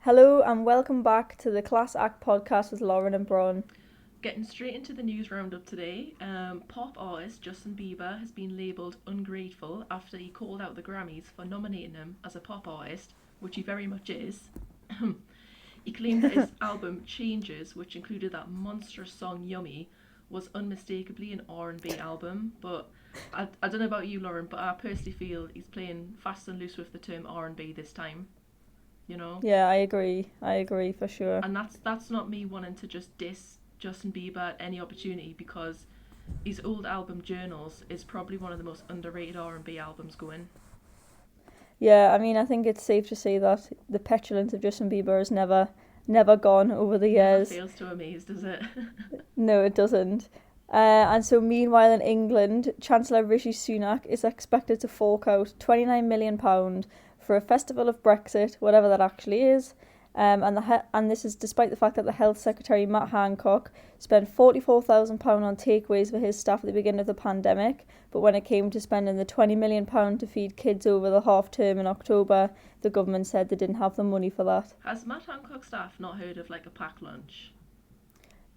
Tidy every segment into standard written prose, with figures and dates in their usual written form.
Hello and welcome back to the Class Act podcast with Lauren and Bron. Getting straight into the news roundup today, pop artist Justin Bieber has been labelled ungrateful after he called out the Grammys for nominating him as a pop artist, which he very much is. He claimed that his album Changes, which included that monstrous song Yummy, was unmistakably an R&B album, but I don't know about you, Lauren, but I personally feel he's playing fast and loose with the term R&B this time, you know? Yeah, I agree for sure. And that's not me wanting to just diss Justin Bieber at any opportunity, because his old album Journals is probably one of the most underrated R&B albums going. Yeah, I mean, I think it's safe to say that the petulance of Justin Bieber has never gone over the Never years. fails to amaze, does it? No, it doesn't. And so meanwhile in England, Chancellor Rishi Sunak is expected to fork out £29 million for a Festival of Brexit, whatever that actually is. And this is despite the fact that the Health Secretary, Matt Hancock, spent £44,000 on takeaways for his staff at the beginning of the pandemic, but when it came to spending the £20 million to feed kids over the half term in October, the government said they didn't have the money for that. Has Matt Hancock staff not heard of like a packed lunch?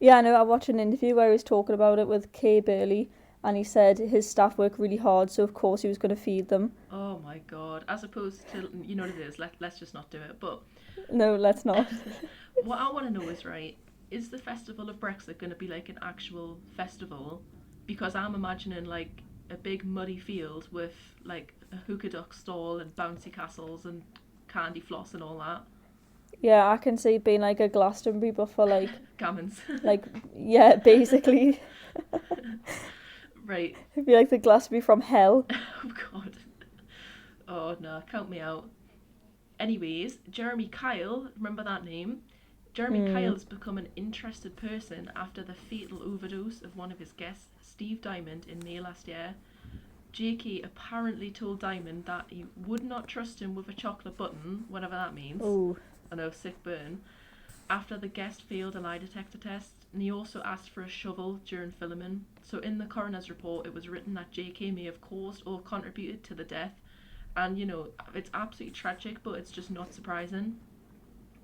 Yeah, I know, I watched an interview where he was talking about it with Kay Burley, and he said his staff work really hard, so of course he was going to feed them. Oh my god. As opposed to, you know what it is, let's just not do it. But No, let's not. what I want to know is, right, is the Festival of Brexit going to be like an actual festival? Because I'm imagining like a big muddy field with like a hookah duck stall and bouncy castles and candy floss and all that. Yeah, I can see it being like a Glastonbury, but for Gammons. yeah, basically. Right. It'd be like the Glastonbury from hell. Oh god. Oh no, count me out. Anyways, Jeremy Kyle, remember that name? Jeremy Kyle has become an interested person after the fatal overdose of one of his guests, Steve Diamond, in May last year. JK apparently told Diamond that he would not trust him with a chocolate button, whatever that means. Oh. I know, sick burn. After the guest failed a lie detector test, and he also asked for a shovel during filming. So in the coroner's report, it was written that JK may have caused or contributed to the death. And, you know, it's absolutely tragic, but it's just not surprising.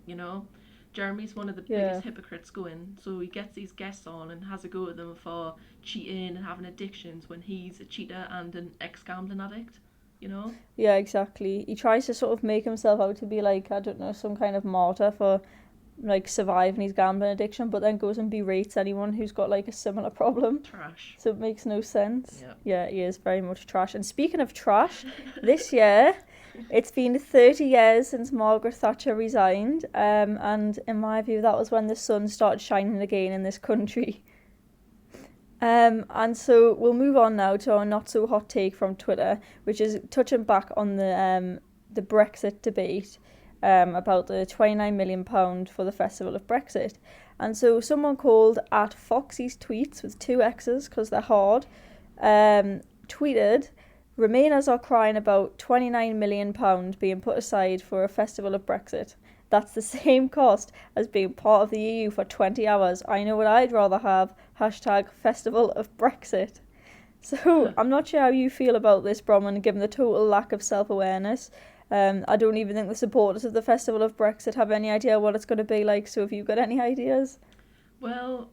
You know, Jeremy's one of the biggest hypocrites going. So he gets these guests on and has a go at them for cheating and having addictions when he's a cheater and an ex-gambling addict, you know? Yeah, exactly. He tries to sort of make himself out to be like, I don't know, some kind of martyr for like surviving his gambling addiction, but then goes and berates anyone who's got like a similar problem. Trash. So it makes no sense. Yeah. Yeah, he is very much trash. And speaking of trash, this year it's been 30 years since Margaret Thatcher resigned, and in my view that was when the sun started shining again in this country. And so we'll move on now to our not so hot take from Twitter, which is touching back on the Brexit debate, about the £29 million for the Festival of Brexit. And so someone called at Foxy's Tweets with two X's because they're hard, tweeted, Remainers are crying about £29 million being put aside for a Festival of Brexit. That's the same cost as being part of the EU for 20 hours. I know what I'd rather have. Hashtag Festival of Brexit. So I'm not sure how you feel about this, Bronwen, given the total lack of self-awareness. I don't even think the supporters of the Festival of Brexit have any idea what it's going to be like. So have you got any ideas? Well,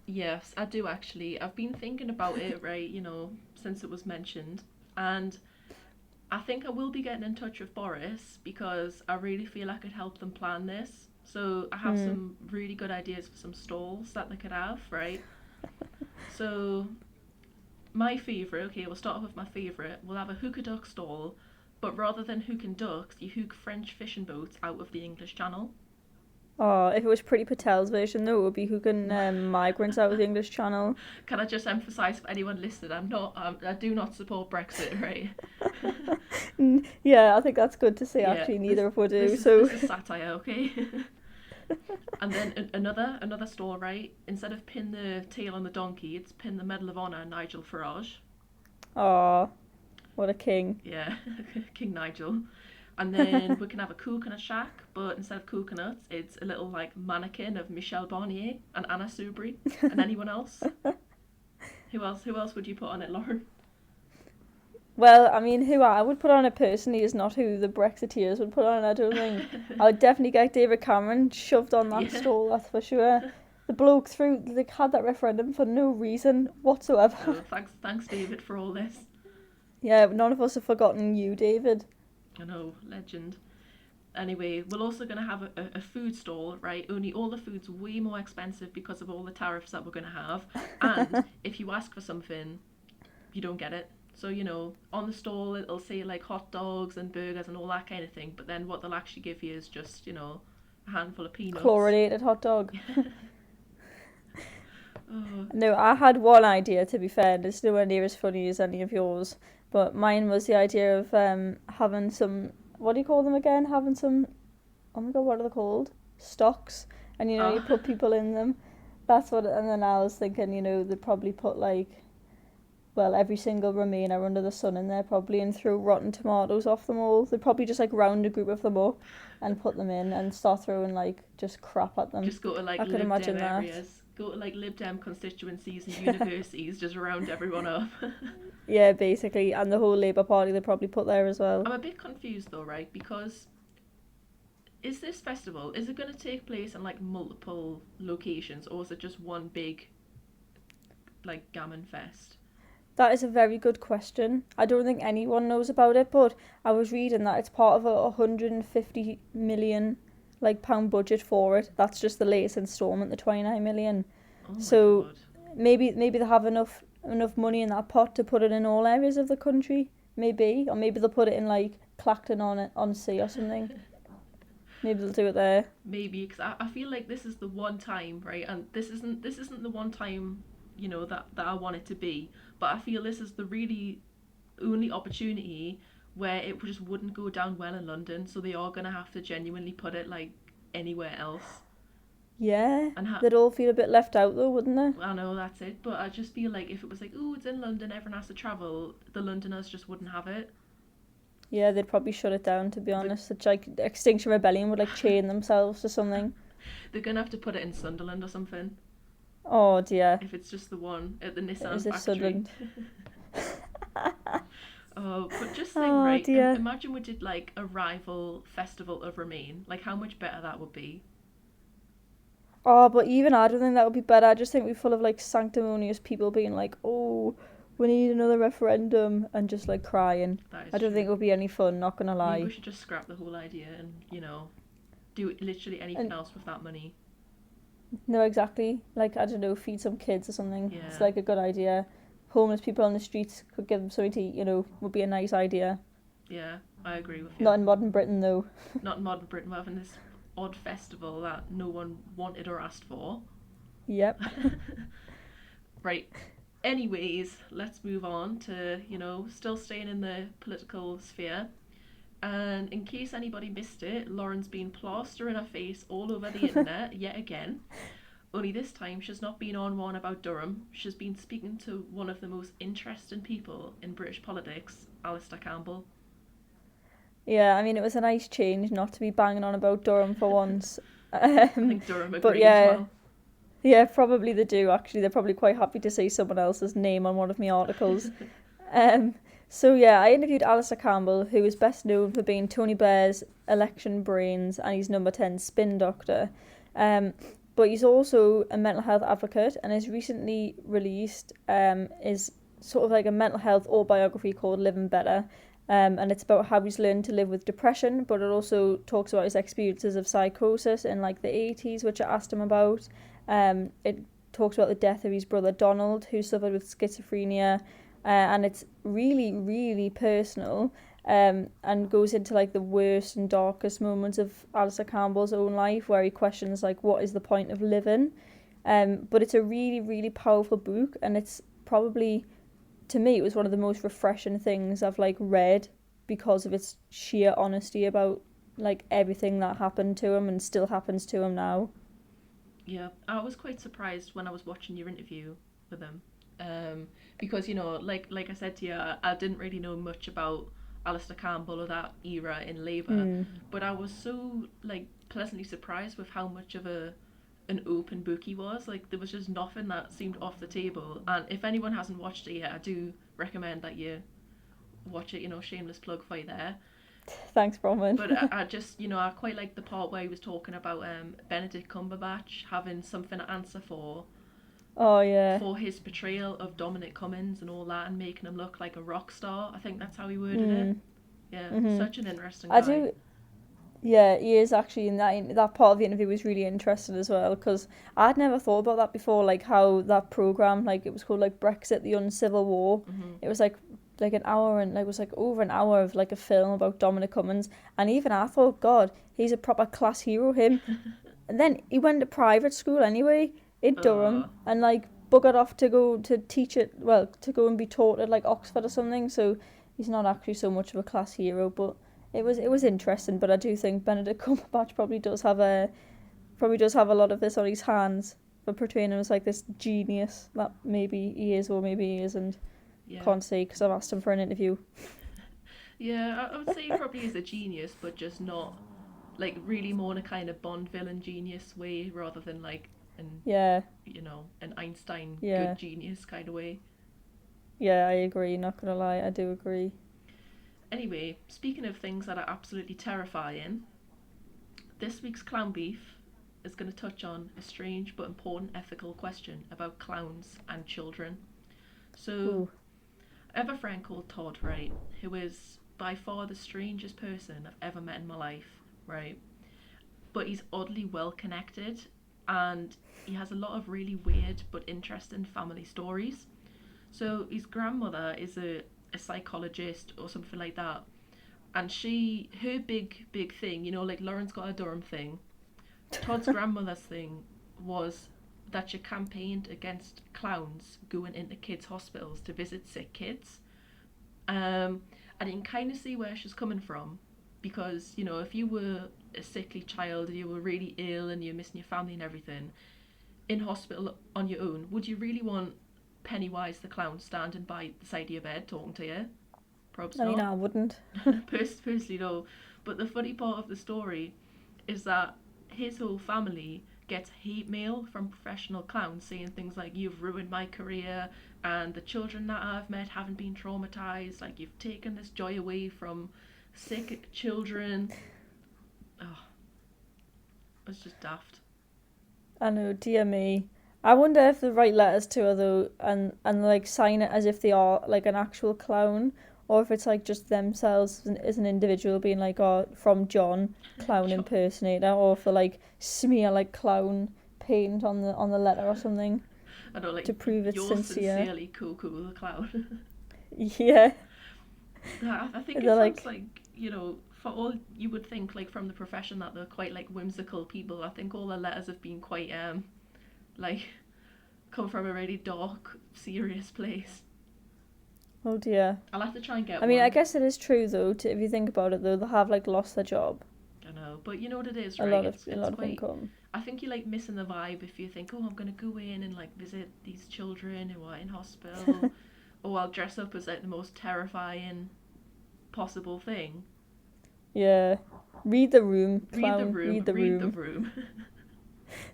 yes, I do actually. I've been thinking about it, right, you know, since it was mentioned. And I think I will be getting in touch with Boris because I really feel I could help them plan this. So I have some really good ideas for some stalls that they could have, right? So my favourite, okay, we'll start off with my favourite. We'll have a hookah duck stall, but rather than hooking ducks, you hook French fishing boats out of the English Channel. Oh, if it was Pretty Patel's version, though, it would be hooking migrants out of the English Channel. Can I just emphasise for anyone listening, I do not support Brexit, right? Yeah, I think that's good to say, Yeah, actually. Neither of us do. This So, is satire, okay? And then another store, right? Instead of pin the tail on the donkey, it's pin the Medal of Honor Nigel Farage. aw, what a king. Yeah, King Nigel. And then we can have a coconut shack, but instead of coconuts, it's a little like mannequin of Michelle Barnier and Anna Soubry and anyone else. Who else would you put on it, Lauren? Well, I mean, who I would put on it personally is not who the Brexiteers would put on it, I don't think. I would definitely get David Cameron shoved on that Yeah. stall, that's for sure. The bloke had that referendum for no reason whatsoever. Oh, thanks, David, for all this. Yeah, none of us have forgotten you, David. I know, legend. Anyway, we're also going to have a food stall, right? Only all the food's way more expensive because of all the tariffs that we're going to have. And if you ask for something, you don't get it. So, on the stall it'll say like hot dogs and burgers and all that kind of thing, but then what they'll actually give you is just, a handful of peanuts. Chlorinated hot dog. Oh. No, I had one idea, to be fair, and it's nowhere near as funny as any of yours. But mine was the idea of having some, what do you call them again? Having some, oh my god, what are they called? Stocks. And, you put people in them. That's what, and then I was thinking, they'd probably put every single Remainer under the sun in there probably and throw rotten tomatoes off them all. They'd probably just round a group of them up and put them in and start throwing just crap at them. Just go to I could Lib imagine Dem that. areas. Go to Lib Dem constituencies and universities, just round everyone up. Yeah, basically, and the whole Labour Party they'd probably put there as well. I'm a bit confused though, right? Because is this festival, is it going to take place in multiple locations, or is it just one big gammon fest? That is a very good question. I don't think anyone knows about it, but I was reading that it's part of a 150 million pound budget for it. That's just the latest instalment, the 29 million. Oh my So God. maybe they have enough money in that pot to put it in all areas of the country, maybe, or maybe they'll put it in Clacton on Sea or something. Maybe they'll do it there. Maybe, because I feel like this is the one time, right? And this isn't the one time, that I want it to be. But I feel this is the really only opportunity where it just wouldn't go down well in London. So they are gonna have to genuinely put it anywhere else. Yeah, And they'd all feel a bit left out though, wouldn't they? I know that's it, but I just feel like if it was oh, it's in London, everyone has to travel, the Londoners just wouldn't have it. Yeah, they'd probably shut it down, to be honest. It's Extinction Rebellion would chain themselves to something. They're gonna have to put it in Sunderland or something. Oh dear. If it's just the one at the Nissan Is it factory. Sunderland? Oh, but just think, Oh right? dear. Imagine we did a rival Festival of Remain. How much better that would be. Oh, but even I don't think that would be better. I just think we're full of sanctimonious people being oh, we need another referendum and just crying. That is I don't true. think it would be any fun, not gonna lie. Maybe we should just scrap the whole idea and, do literally anything else with that money. No, exactly. I don't know, feed some kids or something. Yeah. It's a good idea. Homeless people on the streets could give them something to eat, would be a nice idea. Yeah, I agree with you. Not in modern Britain though. Not in modern Britain. We're having this odd festival that no one wanted or asked for. Yep. Right. Anyways, let's move on to, still staying in the political sphere. And in case anybody missed it, Lauren's been plastering her face all over the internet yet again. Only this time she's not been on one about Durham. She's been speaking to one of the most interesting people in British politics, Alistair Campbell. Yeah, I mean, it was a nice change not to be banging on about Durham for once. I think Durham agrees but yeah, as well. Yeah, probably they do, actually. They're probably quite happy to see someone else's name on one of my articles. So yeah, I interviewed Alistair Campbell, who is best known for being Tony Blair's election brains and he's number 10 spin doctor. But he's also a mental health advocate and has recently released is sort of a mental health autobiography called Living Better. And it's about how he's learned to live with depression, but it also talks about his experiences of psychosis in the 80s, which I asked him about. It talks about the death of his brother Donald, who suffered with schizophrenia, and it's really, really personal, and goes into the worst and darkest moments of Alistair Campbell's own life, where he questions what is the point of living. But it's a really, really powerful book, and it's probably, to me, it was one of the most refreshing things I've read because of its sheer honesty about everything that happened to him and still happens to him now. Yeah, I was quite surprised when I was watching your interview with him, because like I said to you, I didn't really know much about Alistair Campbell or that era in Labour, but I was so pleasantly surprised with how much of an open book he was. There was just nothing that seemed off the table, and if anyone hasn't watched it yet, I do recommend that you watch it, shameless plug for you there. Thanks, Bronwen. But I just, I quite like the part where he was talking about Benedict Cumberbatch having something to answer Oh, yeah. for his portrayal of Dominic Cummings and all that, and making him look like a rock star. I think that's how he worded it. Yeah, such an interesting guy. I do. Yeah, he is actually in that part of the interview was really interesting as well, because I'd never thought about that before, like how that program, like it was called like Brexit, the Uncivil War. It was like an hour, and like it was like over an hour of like a film about Dominic Cummings, and even I thought, God, he's a proper class hero, him. And then he went to private school anyway in Durham, and like buggered off to go to teach it, well, to go and be taught at like Oxford or something. So he's not actually so much of a class hero, but it was interesting. But I do think Benedict Cumberbatch probably does have a lot of this on his hands for portraying him as like this genius that maybe he is or maybe he isn't. Can't say because I've asked him for an interview. Yeah, I would say he probably is a genius, but just not like really more in a kind of Bond villain genius way rather than like an Einstein good genius kind of way. Yeah, I agree, not gonna lie, I do agree. Anyway, speaking of things that are absolutely terrifying, this week's Clown Beef is going to touch on a strange but important ethical question about clowns and children. So, I have a friend called Todd, right, who is by far the strangest person I've ever met in my life, right? But he's oddly well connected, and he has a lot of really weird but interesting family stories. So his grandmother is a psychologist or something like that, and her big thing, like Lauren's got a Durham thing, Todd's grandmother's thing was that she campaigned against clowns going into kids' hospitals to visit sick kids. And you can kind of see where she's coming from, because if you were a sickly child and you were really ill and you're missing your family and everything in hospital on your own, would you really want Pennywise the clown standing by the side of your bed talking to you? Probably not. I wouldn't. Personally, no. But the funny part of the story is that his whole family gets hate mail from professional clowns saying things like, "You've ruined my career, and the children that I've met haven't been traumatized, like you've taken this joy away from sick children." Oh, it's just daft. I know, dear me. I wonder if they write letters to her though, and like sign it as if they are like an actual clown, or if it's like just themselves as an individual being like, "Oh, from John, clown impersonator," or if they like smear like clown paint on the letter or something. I know, like, to prove it's sincere. Sincerely Cuckoo the clown. Yeah. I think it sounds like, for all you would think, like, from the profession that they're quite like whimsical people. I think all the letters have been quite like come from a really dark, serious place. Oh dear. I'll have to try and get one. I mean, I guess it is true though, if you think about it though, they have like lost their job. I know, but you know what it is, right? A lot of income. I think you're like missing the vibe if you think, "Oh, I'm gonna go in and like visit these children who are in hospital," or I'll dress up as like the most terrifying possible thing. Yeah. Read the room, clown. Read the room.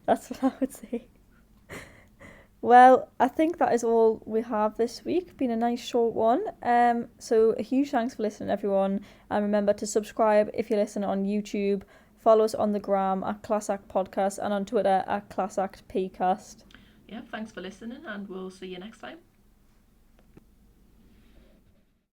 That's what I would say. Well, I think that is all we have this week. Been a nice short one. So a huge thanks for listening, everyone. And remember to subscribe if you listen on YouTube. Follow us on the gram at Class Act Podcast and on Twitter at Class Act PCast. Yeah, thanks for listening, and we'll see you next time.